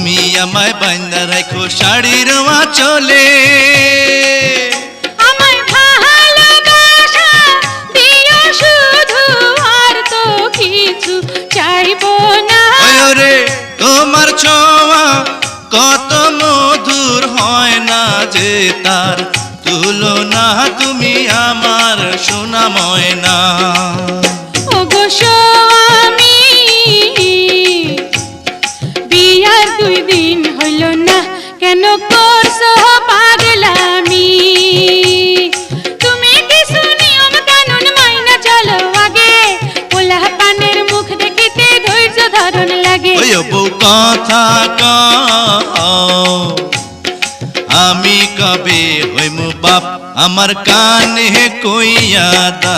তুমি আমায় বাইন্দা রাখো শাড়ির আঁচলে, আমায় ভালোবাসা দিও শুধু, আর তো কিছু চাইবো না। ওরে তোমার ছোঁয়া কত মধুর, হয় না যে তার তুলনা, তুমি আমার সোনা ময়না। ওগো স্বামী, বিয়ার 2 দিন হইল না, কেন করছো পাগলামি? তুমি কিছু নিয়ম কানুন মাইনা চলো আগে, পোলা পানের মুখ দেখিতে ধৈর্য ধারণ লাগে। ওই বউ কথা কও, আমি কবে হইমু বাপ, আমার কানে কইয়া দা।